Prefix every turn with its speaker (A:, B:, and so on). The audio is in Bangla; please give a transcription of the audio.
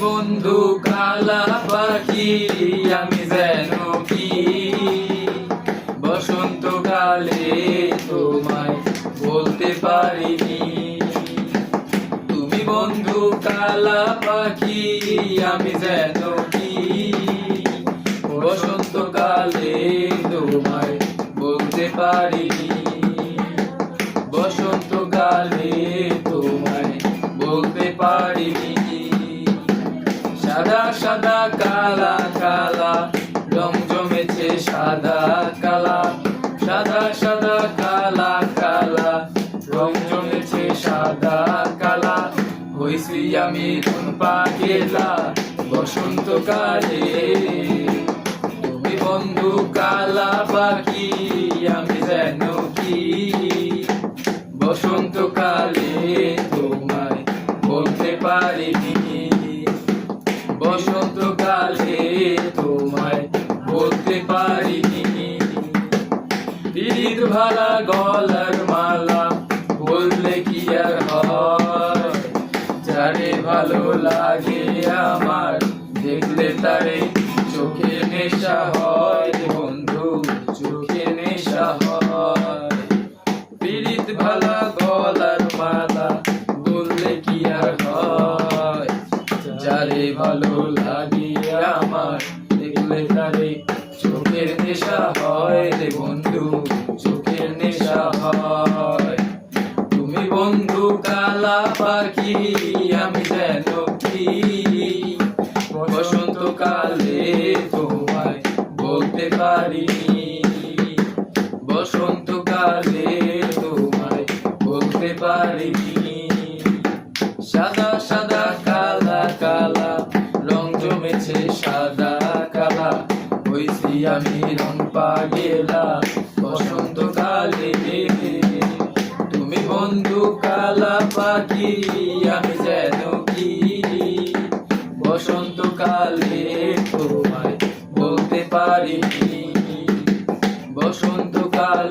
A: বন্ধু কালা পাখি আমি যেন কি বসন্তকালে তোমায় বলতে পারিনি। তুমি বন্ধু কালা পাখি আমি যেন কি বসন্তকালে তোমায় বলতে পারিনি। বসন্তকালে তোমায় বলতে পারিনি। সাদা সাদা কালা কালা রং জমেছে সাদা কালা, সাদা সাদা কালা কালা রং জমেছে সাদা কালা। হইছি আমি কোন পাগেলা বসন্তকালে। তুমি বন্ধু কালা পাখি আমি যেন কি বসন্তকালে তোমায় বলতে পারিনি। বসন্তকালে তোমায় বলতে পারিনি। পিরিত ভালা গলার মালা বললে কি আর হয়, যারে ভালো লাগে আমার দেখলে তারে চোখে নেশা হয় বন্ধু, চোখে নেশা হয়। পিরিত ভালা গলার মালা বললে কি আর হয়, যারে ভালো লাগে আমার দেখলে তারে চোখের নেশা হয় রে বন্ধু, চোখের নেশা হয়। তুমি বন্ধু কালা পাখি আমি যেন কি বসন্তকালে তোমায় বলতে পারিনি। বসন্তকালে তোমায় বলতে পারিনি। সাদা সাদা কালা কালা রং জমেছে সাদা কালা। হইছি আমি রং পাগেলা বসন্তকালে। তুমি বন্ধু কালা পাখি আমি যেন কি বসন্তকালে তোমায় বলতে পারিনি। বসন্তকালে